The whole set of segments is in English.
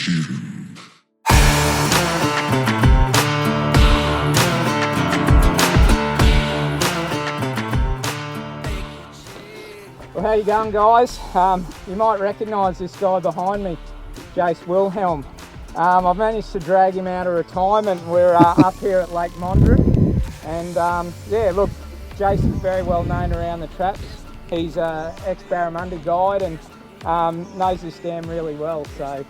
Well, how you going, guys? You might recognise this guy behind me, Jase Wilhelm. I've managed to drag him out of retirement. We're up here at Lake Mondrian, and yeah, look, Jase is very well known around the traps. He's an ex-barramundi guide and knows this dam really well. So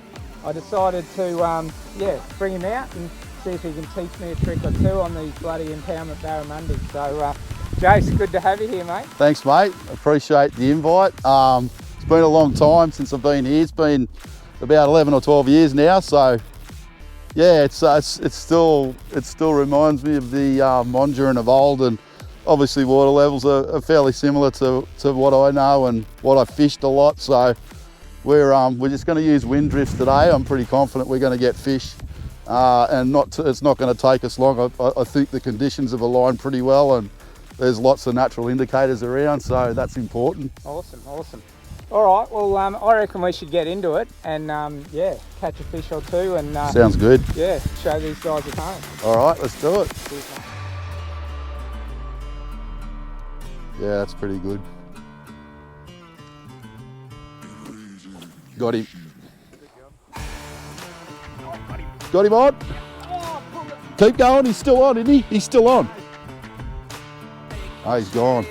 I decided to yeah, bring him out and see if he can teach me a trick or two on these bloody Impoundment Barra Mastery. So Jase, good to have you here, mate. Thanks, mate. Appreciate the invite. It's been a long time since I've been here. It's been about 11 or 12 years now. So yeah, it still reminds me of the Mondrian of old, and obviously water levels are fairly similar to what I know and what I fished a lot. So we're just going to use wind drifts today. I'm pretty confident we're going to get fish, and it's not going to take us long. I think the conditions have aligned pretty well, and there's lots of natural indicators around, so that's important. Awesome, awesome. All right, well, I reckon we should get into it and yeah, catch a fish or two and sounds good. Yeah, show these guys at home. All right, let's do it. Yeah, that's pretty good. Got him. Got him on. Keep going, he's still on, isn't he? He's still on. Oh, he's gone.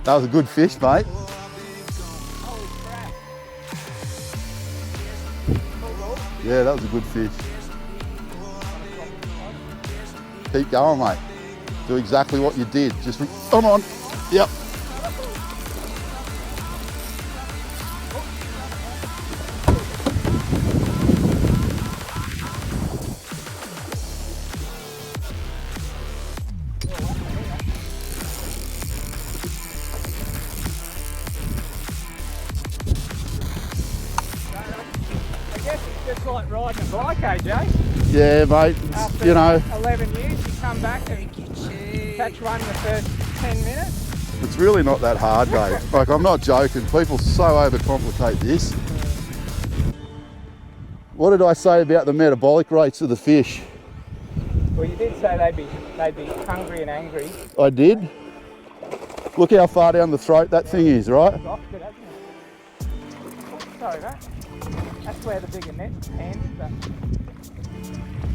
That was a good fish, mate. Yeah, that was a good fish. Keep going, mate. Do exactly what you did. Just come on. Yep. Just like riding a bike, eh, Jase? Yeah, mate. After, you know, 11 years, you come back and catch one in the first 10 minutes. It's really not that hard, mate. Like, I'm not joking. People so overcomplicate this. What did I say about the metabolic rates of the fish? Well, you did say they'd be hungry and angry. I did. Look how far down the throat that thing is, right? Sorry, mate. That's where the bigger net's handed, but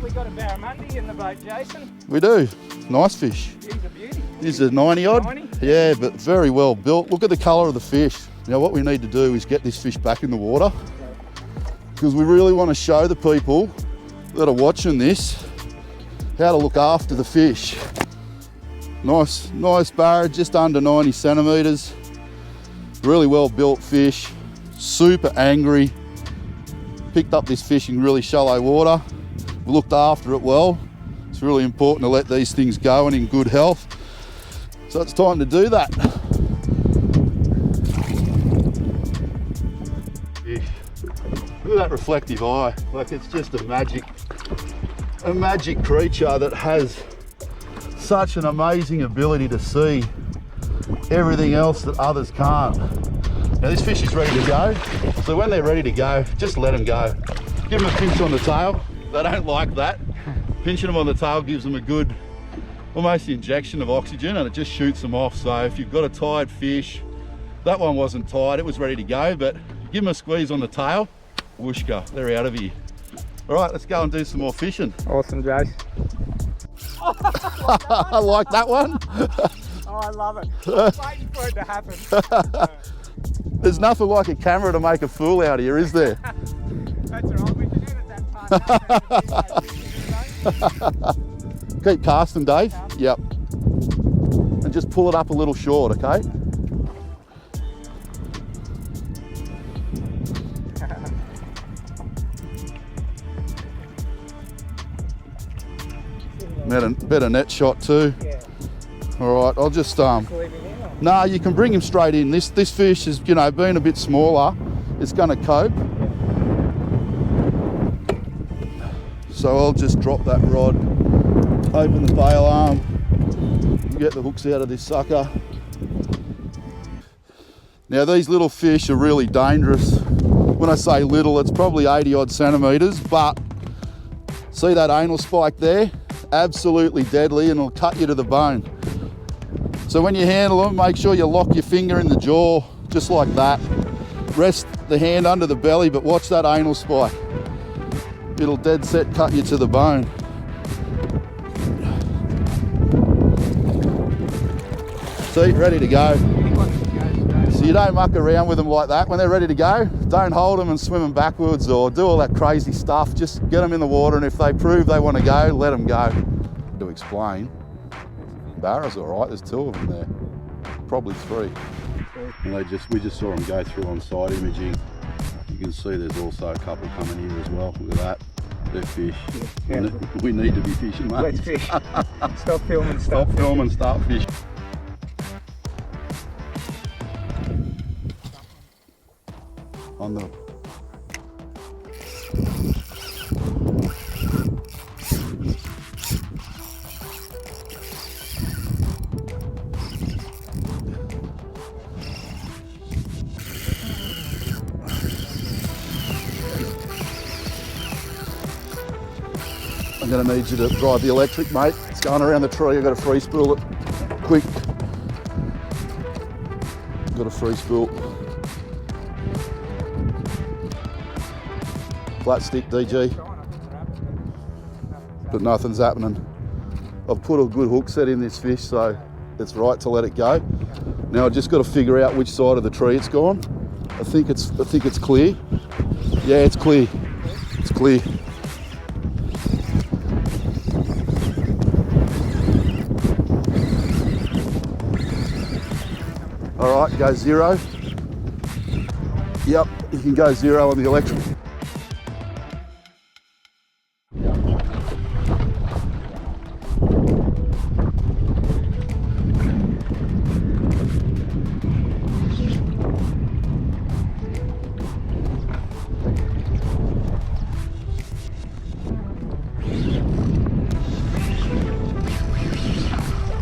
we got a barramundi in the boat, Jason. We do. Nice fish. He's a beauty. He's a 90 odd. 90? Yeah, but very well built. Look at the colour of the fish. Now what we need to do is get this fish back in the water, because we really want to show the people that are watching this how to look after the fish. Nice barra, just under 90 centimetres. Really well built fish. Super angry. Picked up this fish in really shallow water. We looked after it well. It's really important to let these things go and in good health. So it's time to do that. Look at that reflective eye. Like, it's just a magic creature that has such an amazing ability to see everything else that others can't. Now this fish is ready to go, so when they're ready to go, just let them go. Give them a pinch on the tail. They don't like that. Pinching them on the tail gives them a good, almost injection of oxygen, and it just shoots them off. So if you've got a tired fish, that one wasn't tired, it was ready to go, but give them a squeeze on the tail, whooshka, they're out of here. All right, let's go and do some more fishing. Awesome, Jase. I like that one. Oh, I love it. I'm waiting for it to happen. There's nothing like a camera to make a fool out of you, is there? That's all right, we can edit that part. Keep casting, Dave. Yep. And just pull it up a little short, okay? Better net shot too. Yeah. All right, I'll just no, you can bring him straight in. This fish is, you know, being a bit smaller, it's going to cope. So I'll just drop that rod, open the bail arm, get the hooks out of this sucker. Now these little fish are really dangerous. When I say little, it's probably 80 odd centimetres, but see that anal spike there? Absolutely deadly, and it'll cut you to the bone. So when you handle them, make sure you lock your finger in the jaw, just like that. Rest the hand under the belly, but watch that anal spike. It'll dead set cut you to the bone. See, ready to go. So you don't muck around with them like that. When they're ready to go, don't hold them and swim them backwards or do all that crazy stuff. Just get them in the water, and if they prove they want to go, let them go. To explain, Barra's all right, there's 2 of them there. Probably 3. And we just saw them go through on side imaging. You can see there's also a couple coming here as well. Look at that. They're fish. Yeah. We need to be fishing, mate. Let's fish. Stop filming, stop filming, start fishing. On the I'm going to need you to drive the electric, mate. It's going around the tree. I've got to free spool it. Quick. Got to free spool. Flat stick, DG. But nothing's happening. I've put a good hook set in this fish, so it's right to let it go. Now I've just got to figure out which side of the tree it's gone. I think it's clear. Yeah, it's clear. It's clear. All right, go 0. Yep, you can go 0 on the electric.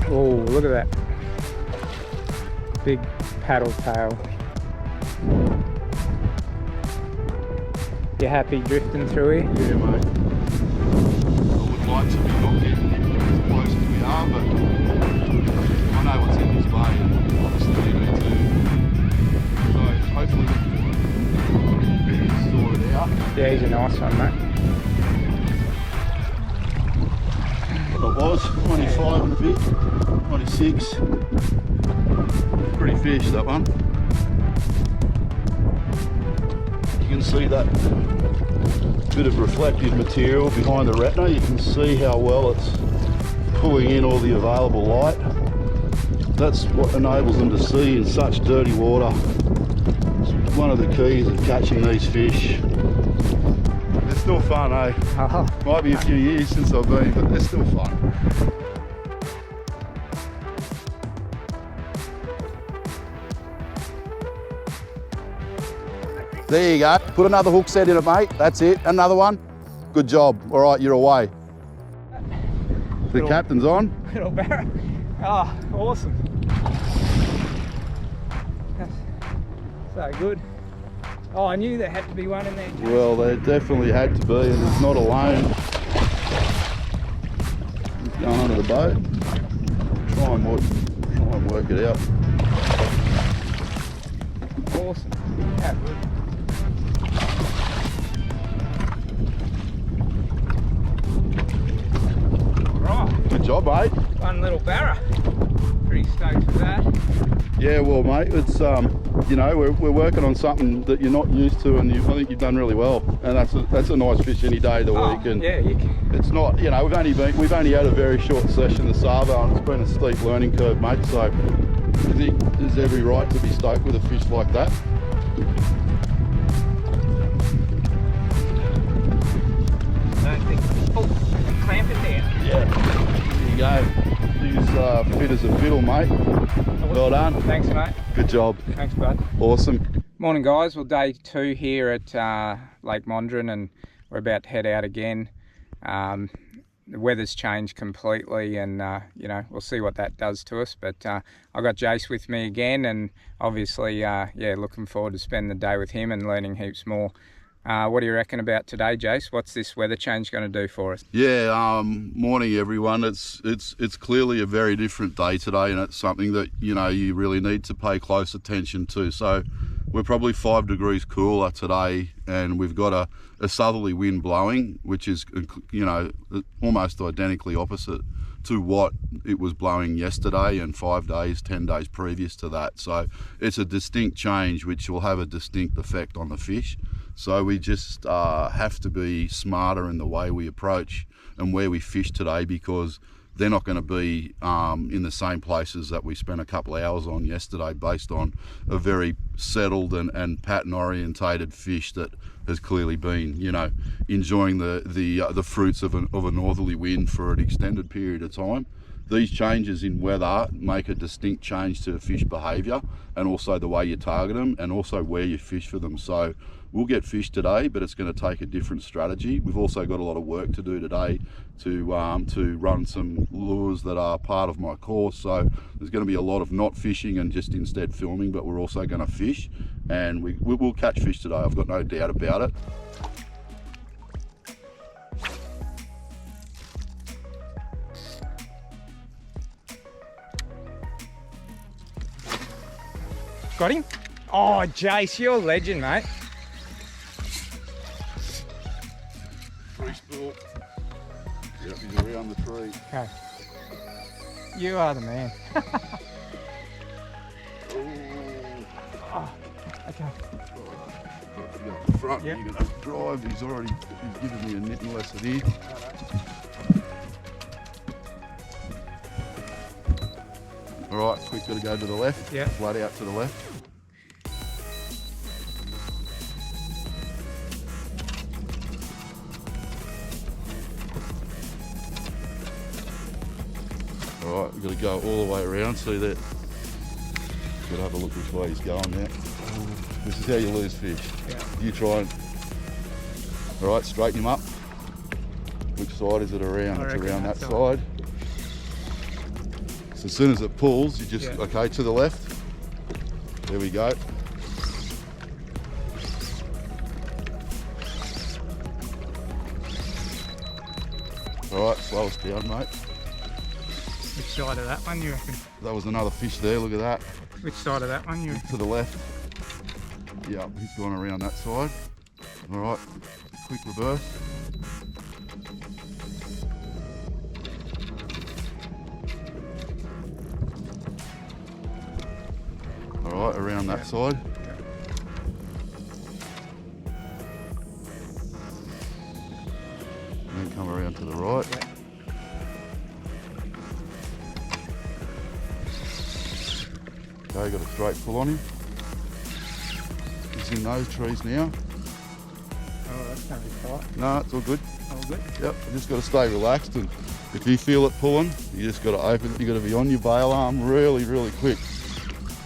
Oh, look at that. Big paddle tail. You happy drifting through here? Yeah, mate. I would like to be not getting as close as we are, but I know what's in this bay and obviously you need to. So hopefully we can sort it out. Yeah, he's a nice one, mate. What it was, 25 and a bit, 26. Pretty fish, that one. You can see that bit of reflective material behind the retina. You can see how well it's pulling in all the available light. That's what enables them to see in such dirty water. It's one of the keys of catching these fish. They're still fun, eh? Might be a few years since I've been, but they're still fun. There you go. Put another hook set in it, mate. That's it. Another one. Good job. All right, you're away. The captain's on. Little barra. Oh, awesome. That's so good. Oh, I knew there had to be one in there. Jase. Well, there definitely had to be, and it's not alone. It's going under the boat. Try and work it out. Awesome. Yeah, good. Good job, mate. One little barra. Pretty stoked with that. Yeah, well, mate, it's you know, we're working on something that you're not used to, and I think you've done really well. And that's a nice fish any day of the week. And yeah, it's not, you know, we've only had a very short session this Savo, and it's been a steep learning curve, mate. So I think there's every right to be stoked with a fish like that. I don't think. Oh, I can clamp it down. Yeah. There you go. He's fit as a fiddle, mate. Well done. Thanks, mate. Good job. Thanks, bud. Awesome. Morning, guys. Well, day 2 here at Lake Mondrian, and we're about to head out again. the weather's changed completely, and you know, we'll see what that does to us. But I've got Jase with me again, and obviously, yeah, looking forward to spending the day with him and learning heaps more. What do you reckon about today, Jase? What's this weather change going to do for us? Yeah, morning everyone. It's clearly a very different day today, and it's something that, you know, you really need to pay close attention to. So we're probably 5 degrees cooler today, and we've got a southerly wind blowing, which is, you know, almost identically opposite to what it was blowing yesterday and 10 days previous to that. So it's a distinct change which will have a distinct effect on the fish. So we just have to be smarter in the way we approach and where we fish today, because they're not going to be in the same places that we spent a couple of hours on yesterday, based on a very settled and pattern orientated fish that has clearly been, you know, enjoying the fruits of a northerly wind for an extended period of time. These changes in weather make a distinct change to fish behaviour, and also the way you target them, and also where you fish for them. So we'll get fish today, but it's going to take a different strategy. We've also got a lot of work to do today to run some lures that are part of my course. So there's going to be a lot of not fishing and just instead filming, but we're also going to fish, and we will catch fish today. I've got no doubt about it. Got him? Oh, Jase, you're a legend, mate. Tree spool. Yep, he's around the tree. Okay. You are the man. Oh, okay. Up the front, Yep. you're going to drive. He's given me a knitting lesson here. All right, quick, got to go to the left. Yeah. Flat out to the left. All right, we've got to go all the way around. See that? Got to have a look which way he's going now. This is how you lose fish. Yeah. You try and... All right, straighten him up. Which side is it around? It's around that side. So as soon as it pulls, you just, okay, to the left. There we go. All right, slow us down, mate. Which side of that one, you reckon? That was another fish there, look at that. Which side of that one, you reckon? To the left. Yeah, he's gone around that side. All right, quick reverse. All right, around that side. And then come around to the right. Okay, got a straight pull on him. He's in those trees now. Oh, that's going to be tight. No, it's all good. All good? Yep, you just got to stay relaxed, and if you feel it pulling, you just got to open it. You got to be on your bail arm really, really quick.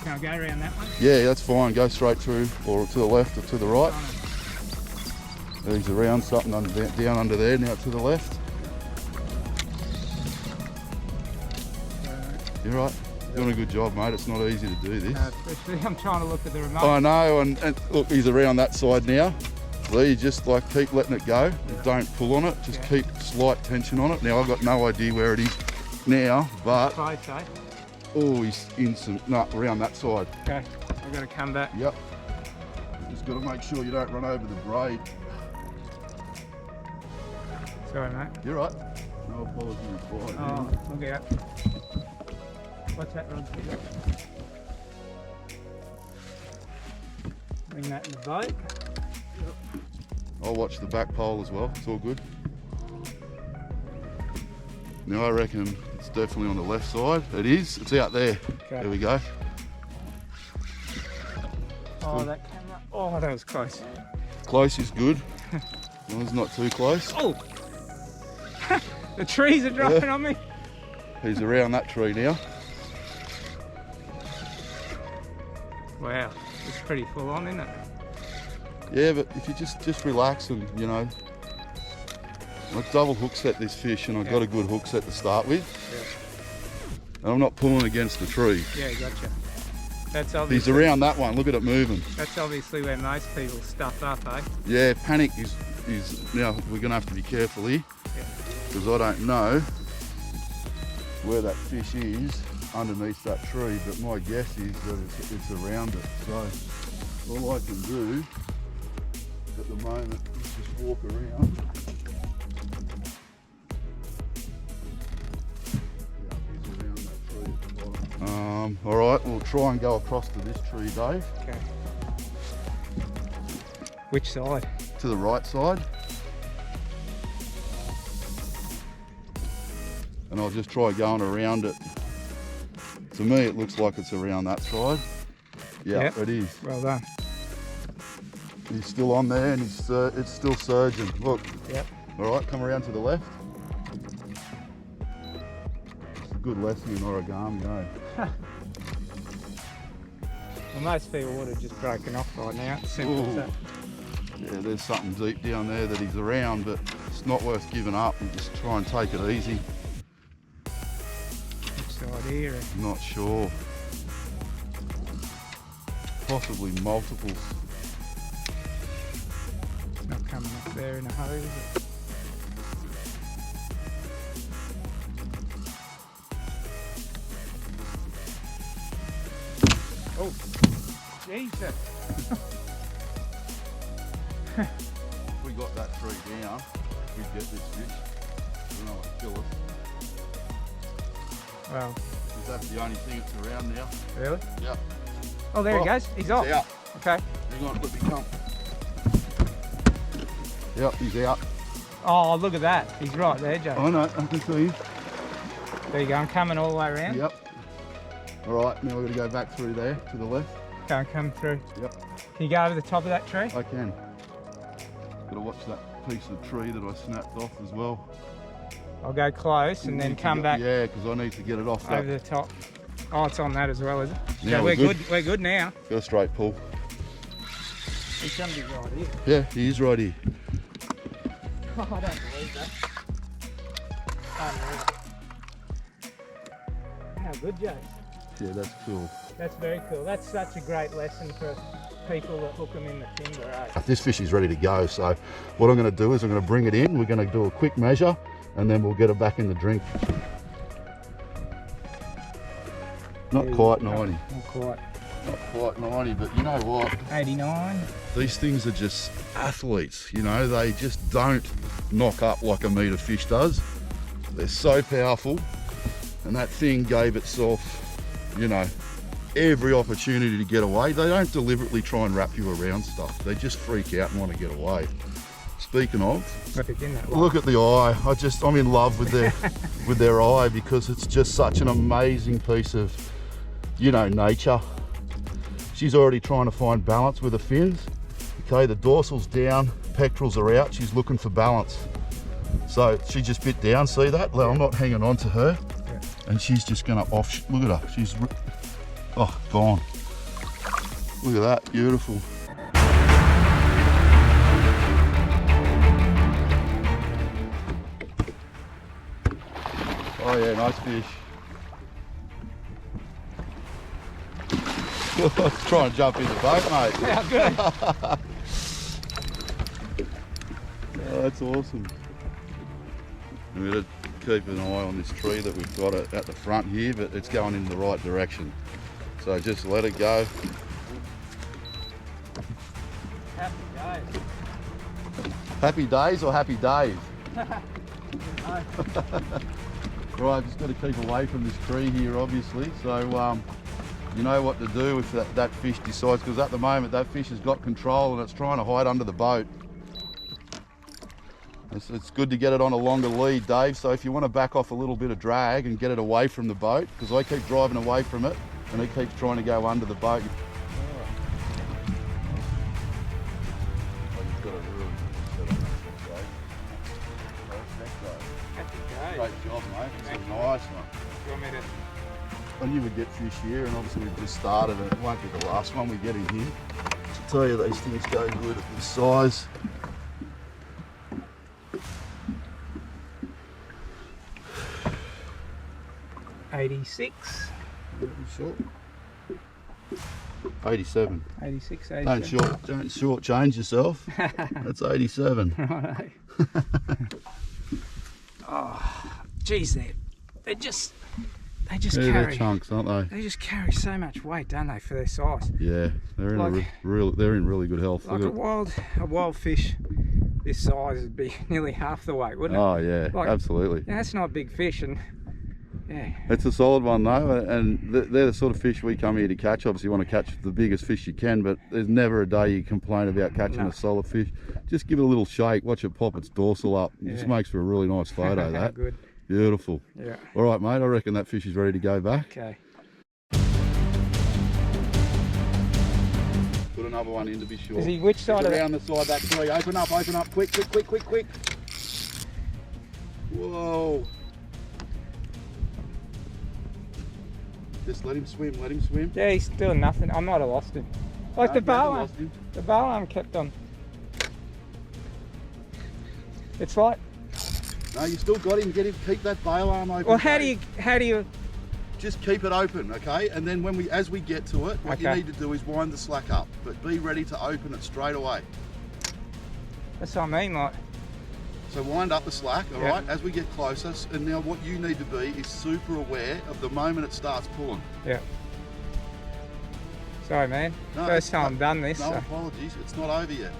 Can I go around that one? Yeah, that's fine. Go straight through, or to the left or to the right. He's around something down under there, now to the left. You're right. Doing a good job, mate. It's not easy to do this. No, especially I'm trying to look at the remote. I know, and look, he's around that side now. There, you just like keep letting it go. Don't pull on it. Just keep slight tension on it. Now I've got no idea where it is now, but Close, eh? oh, he's in some around that side. Okay, I've got to come back. Yep. Just got to make sure you don't run over the braid. Sorry, mate. You're right. No apologies required. Oh, look out. What's that rod for? Bring that in the boat. I'll watch the back pole as well. It's all good. Now I reckon it's definitely on the left side. It is. It's out there. Okay. There we go. Oh, that camera. Oh, that was close. Close is good. As long as it's not too close. Oh! The trees are dropping on me. He's around that tree now. Wow, it's pretty full on, isn't it? Yeah, but if you just relax and, you know, I double hook set this fish and I got a good hook set to start with. Yeah. And I'm not pulling against the tree. Yeah, gotcha. That's obviously, He's around that one, look at it moving. that's obviously where most people stuff up, eh? Yeah, panic is now we're gonna have to be careful here. Yeah. Because I don't know where that fish is underneath that tree, but my guess is that it's around it. So all I can do at the moment is just walk around. Yeah, he's around that tree at the bottom. All right, we'll try and go across to this tree, Dave. Okay. Which side? To the right side. And I'll just try going around it. To me, it looks like it's around that side. Yeah, Yep. it is. Well done. He's still on there and it's still surging. Look. Yep. All right, come around to the left. It's a good lesson in origami, eh? Well, most people would have just broken off by now. It's simple as that. Yeah, there's something deep down there that he's around, but it's not worth giving up and just try and take it easy. Which side here? Not sure. Possibly multiples. It's not coming up there in a hurry, is it? Oh, Jesus! If we got that tree down, we'd get this fish. I don't know what to kill us. Well, Because that's the only thing that's around now. really? Yep. Oh, there he goes. He's off. He's out. Okay. Hang on, let me come. Yep, he's out. Oh, look at that. He's right there, Joe. I know, I can see him. There you go. I'm coming all the way around. Yep. All right, now we're going to go back through there to the left. Go come through. Yep, Can you go over the top of that tree? I can. Got to watch that piece of tree that I snapped off as well. I'll go close and then come back Yeah, because I need to get it off over that. the top. Oh, it's on that as well, is it? Yeah, So we're we're good. good. We're good now. Got a straight pull. He's going to be right here. Yeah, he is right here. Oh, I don't believe that. Unreal. How good, Jase. Yeah, that's cool. That's very cool. That's such a great lesson for people that hook them in the timber, eh? This fish is ready to go, so what I'm going to do is I'm going to bring it in, we're going to do a quick measure, and then we'll get it back in the drink. Not quite 90. Not quite. Not quite 90, but you know what? 89. These things are just athletes, you know, they just don't knock up like a meter fish does. They're so powerful, and that thing gave itself, you know, every opportunity to get away. They don't deliberately try and wrap you around stuff. They just freak out and want to get away. Speaking of, look at the eye. I'm in love with their with their eye, because it's just such an amazing piece of, you know, nature. She's already trying to find balance with the fins. Okay, the dorsal's down, pectorals are out. She's looking for balance. So she just bit down, see that? I'm not hanging on to her. Yeah. And she's just gonna off, look at her. She's, oh, gone. Look at that, beautiful. Oh yeah, nice fish. Trying to jump in the boat, mate. How good. Oh, that's awesome. I'm going to keep an eye on this tree that we've got at the front here, but it's going in the right direction. So just let it go. Happy days. Happy days or happy days? Right, just got to keep away from this tree here, obviously. So you know what to do if that fish decides, because at the moment that fish has got control and it's trying to hide under the boat. It's good to get it on a longer lead, Dave, so if you want to back off a little bit of drag and get it away from the boat, because I keep driving away from it and it keeps trying to go under the boat. Great job, mate. It's a nice one. You want me to... I knew we'd get fish here, and obviously we've just started and it won't be the last one we get in here. I tell you, these things go good at this size. 86. Short. 87. 86, 87. Don't shortchange yourself. That's 87. Righto. Oh, geez, they just They're carry chunks, aren't they? They just carry so much weight, don't they, for their size? Yeah, they're in Like, they're in really good health. Like a wild fish this size would be nearly half the weight, wouldn't it? Oh yeah, like, absolutely. Yeah, that's not a big fish, and yeah. It's a solid one though, and they're the sort of fish we come here to catch. Obviously you want to catch the biggest fish you can, but there's never a day you complain about catching a solid fish. Just give it a little shake, watch it pop its dorsal up. It just makes for a really nice photo. That. Good. Beautiful. Yeah. All right, mate, I reckon that fish is ready to go back. Okay. Put another one in to be sure. Is he which side of around the side, that tree. Open up, quick. Whoa. Just let him swim. Yeah, he's doing nothing. I might have lost him. Like the barramundi. The barramundi kept on. It's like. No, you still got him. Get him. Keep that bail arm open. Well, how do you? Just keep it open, okay? And then as we get to it, what you need to do is wind the slack up, but be ready to open it straight away. That's what I mean, like. So wind up the slack, all right? As we get closer, and now what you need to be is super aware of the moment it starts pulling. Yeah. Sorry, man. No, First time I've done this. No apologies. It's not over yet.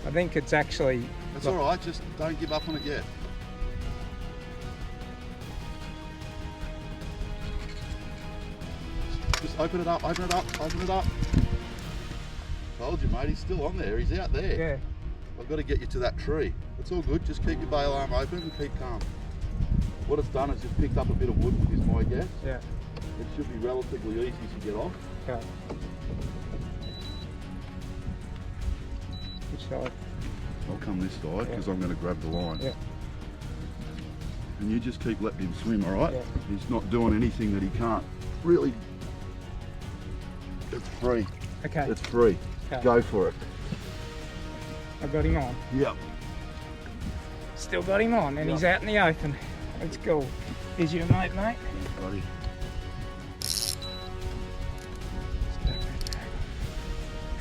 I think it's actually. That's all right. Just don't give up on it yet. Just open it up. Told you, mate. He's still on there. He's out there. Yeah. I've got to get you to that tree. It's all good. Just keep your bail arm open and keep calm. What it's done is just picked up a bit of wood, is my guess. Yeah. It should be relatively easy to get off. Okay. Which side? I'll come this side because I'm going to grab the line. Yeah. And you just keep letting him swim, all right? Yeah. He's not doing anything that he can't. Really, it's free. Okay. It's free. Okay. Go for it. I got him on. Yep. Still got him on, and he's out in the open. Let's go. Here's your mate, mate. Thanks, buddy.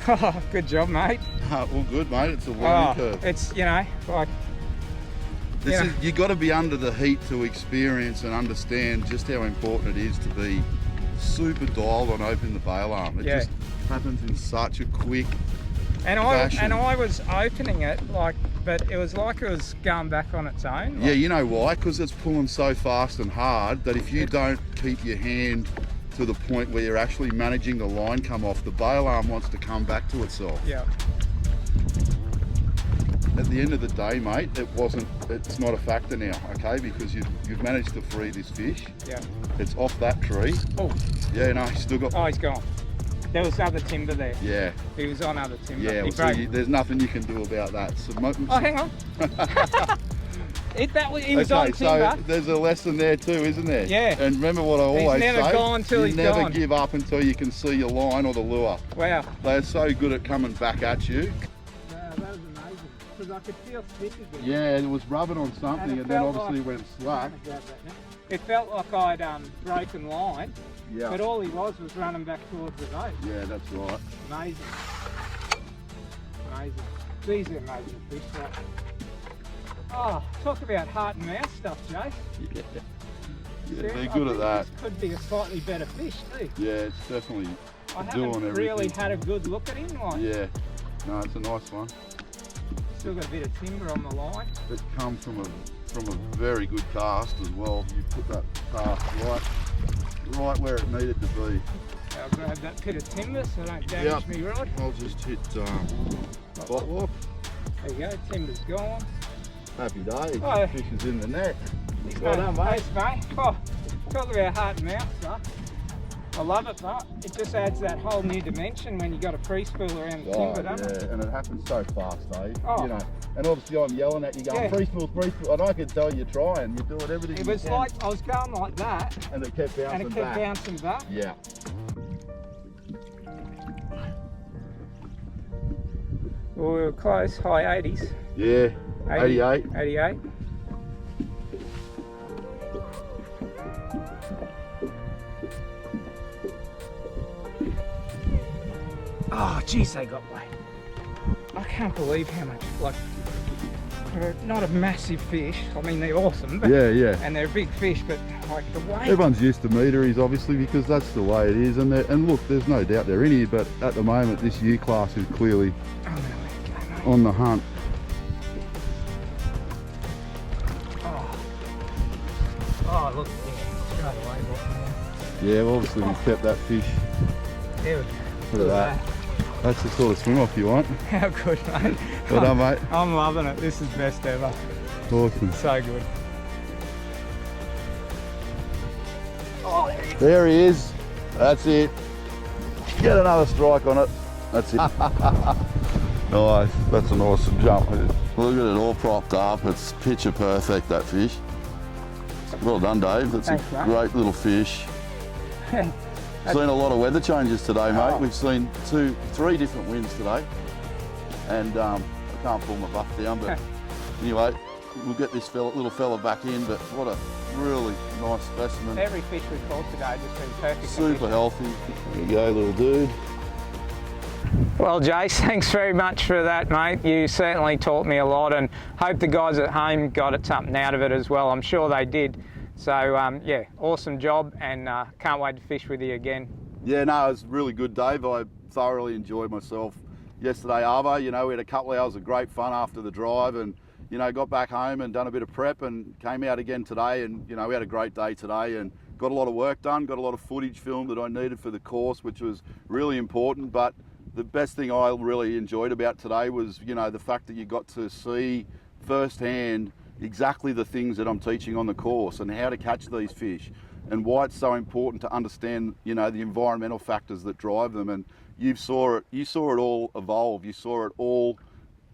Oh, good job, mate. All good, mate. It's a learning curve. It's, you know, like... You got to be under the heat to experience and understand just how important it is to be super dialed on opening the bail arm. It just happens in such a quick fashion. I was opening it, like, but it was like it was going back on its own. Like, yeah, you know why? Because it's pulling so fast and hard that if you don't keep your hand to the point where you're actually managing the line come off, the bail arm wants to come back to itself. Yeah. At the end of the day, mate, it's not a factor now, okay? Because you've managed to free this fish. Yeah. It's off that tree. Oh. Yeah, no, he's still got... Oh, he's gone. There was other timber there. Yeah. He was on other timber. Yeah, well, so there's nothing you can do about that. So, oh, hang on. He was on timber. So there's a lesson there too, isn't there? Yeah. And remember what I always say. He's never gone till he's gone. You never give up until you can see your line or the lure. Wow. They're so good at coming back at you. Wow, that was amazing. Because I could feel stick again. Yeah, it was rubbing on something and then obviously went slack. It felt like I'd broken line. Yeah. But all he was running back towards the boat. Yeah, that's right. Amazing. Amazing. These are amazing fish, right? Oh, talk about heart and mouth stuff, Jase. Yeah. Yeah, they're good at that. This could be a slightly better fish too. Yeah, it's definitely I doing haven't everything. really had a good look at him. Like, yeah. No, it's a nice one. Still got a bit of timber on the line. It comes from a very good cast as well. You put that cast right where it needed to be. I'll grab that bit of timber so I don't damage me rod. I'll just hit bot lock. There you go, timber's gone. Happy days. Oh, fish is in the net. Well done, mate. Thanks, mate. Oh, talk about heart and mouth stuff. I love it, but it just adds that whole new dimension when you got a free-spool around the timber, doesn't it? Yeah, and it happens so fast, Dave. Oh. You know, and obviously I'm yelling at you going, free-spool, and I can tell you're trying. You're doing everything you can. It was like, I was going like that. And it kept bouncing back. Yeah. Well, we were close, high 80s. Yeah, 88. 88. Oh, geez, they got weight. I can't believe how much, like, they're not a massive fish. I mean, they're awesome. But, Yeah. and they're big fish, but like the weight. Everyone's used to meteries, obviously, because that's the way it is. And look, there's no doubt they're in here, but at the moment, this year class is clearly on the hunt. Oh, look, yeah, straight away, boy. Yeah, well, obviously we've kept that fish. There we go. Look at that. That's the sort of swim off you want. How good, mate. Well done, mate. I'm loving it. This is best ever. Awesome. So good. Oh, there he is. That's it. Get another strike on it. That's it. Nice. That's an awesome jump. Look at it all propped up. It's picture perfect, that fish. Well done, Dave. That's Thanks, a mate. great little fish. Seen a lot of weather changes today, mate. We've seen 3 different winds today, and I can't pull my buff down, but anyway, we'll get this little fella back in. But what a really nice specimen. Every fish we've caught today has just been perfect. Super healthy. There you go, little dude. Well, Jase, thanks very much for that, mate. You certainly taught me a lot, and hope the guys at home got something out of it as well. I'm sure they did. So, yeah, awesome job, and can't wait to fish with you again. Yeah, no, it was really good, Dave. I thoroughly enjoyed myself yesterday, Arvo. You know, we had a couple of hours of great fun after the drive, and, you know, got back home and done a bit of prep and came out again today, and, you know, we had a great day today and got a lot of work done, got a lot of footage filmed that I needed for the course, which was really important. But the best thing I really enjoyed about today was, you know, the fact that you got to see firsthand exactly the things that I'm teaching on the course and how to catch these fish and why it's so important to understand, you know, the environmental factors that drive them. And you saw it all evolve. You saw it all,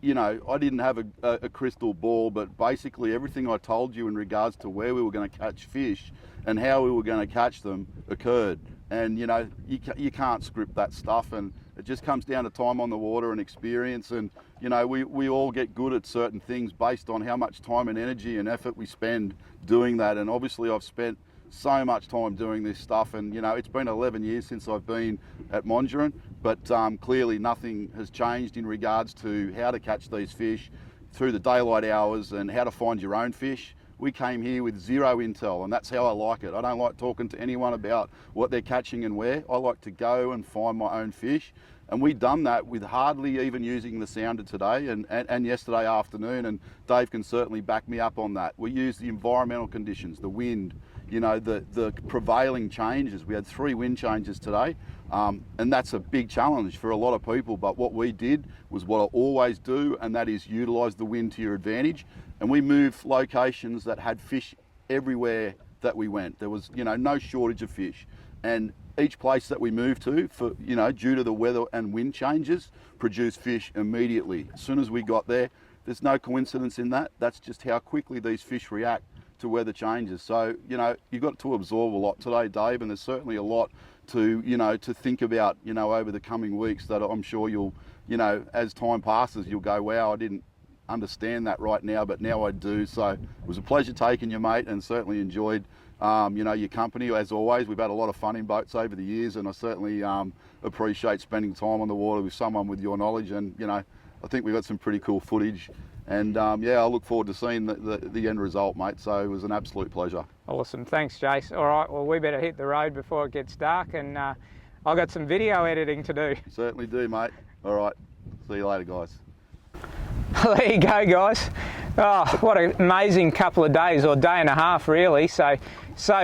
you know, I didn't have a crystal ball, but basically everything I told you in regards to where we were going to catch fish and how we were going to catch them occurred. And, you know, you can't script that stuff, and it just comes down to time on the water and experience. And, you know, we all get good at certain things based on how much time and energy and effort we spend doing that. And obviously I've spent so much time doing this stuff, and, you know, it's been 11 years since I've been at Mondrian, but clearly nothing has changed in regards to how to catch these fish through the daylight hours and how to find your own fish. We came here with zero intel, and that's how I like it. I don't like talking to anyone about what they're catching and where. I like to go and find my own fish. And we've done that with hardly even using the sounder today and yesterday afternoon, and Dave can certainly back me up on that. We used the environmental conditions, the wind, you know, the prevailing changes. We had 3 wind changes today, and that's a big challenge for a lot of people. But what we did was what I always do, and that is utilise the wind to your advantage. And we moved locations that had fish everywhere that we went. There was, you know, no shortage of fish. And each place that we moved to, for, you know, due to the weather and wind changes, produced fish immediately. As soon as we got there, there's no coincidence in that. That's just how quickly these fish react to weather changes. So, you know, you've got to absorb a lot today, Dave, and there's certainly a lot to, you know, to think about, you know, over the coming weeks that I'm sure you'll, you know, as time passes, you'll go, wow, I didn't understand that right now, but now I do. So it was a pleasure taking you, mate, and certainly enjoyed you know, your company. As always, we've had a lot of fun in boats over the years, and I certainly appreciate spending time on the water with someone with your knowledge. And, you know, I think we've got some pretty cool footage, and yeah, I look forward to seeing the end result, mate. So it was an absolute pleasure. Awesome, thanks, Jase. All right, well, we better hit the road before it gets dark, and I've got some video editing to do. Certainly do, mate. All right, see you later, guys. There you go, guys. Oh, what an amazing couple of days, or day and a half, really. So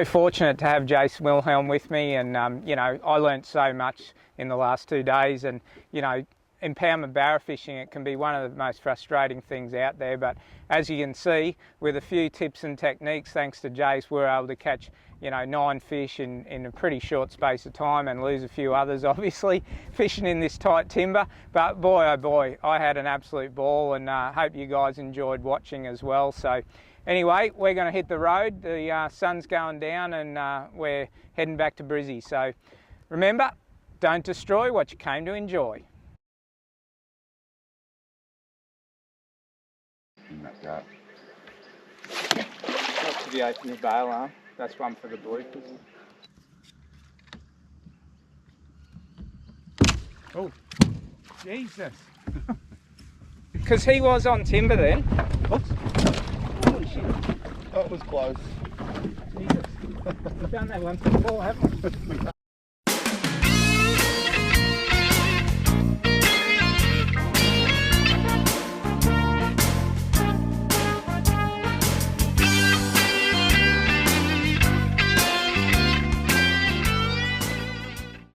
fortunate to have Jase Wilhelm with me, and you know, I learnt so much in the last 2 days. And, you know, impoundment barra fishing, it can be one of the most frustrating things out there, but as you can see, with a few tips and techniques, thanks to Jase, we're able to catch, you know, 9 fish in a pretty short space of time, and lose a few others, obviously, fishing in this tight timber. But boy, oh boy, I had an absolute ball, and hope you guys enjoyed watching as well. So anyway, we're going to hit the road. The sun's going down, and we're heading back to Brizzy. So remember, don't destroy what you came to enjoy. Up to the open the bail arm. That's one for the bloopers. Oh, Jesus. Because he was on timber then. Oops. Holy shit. That was close. Jesus. We've done that once before, haven't we?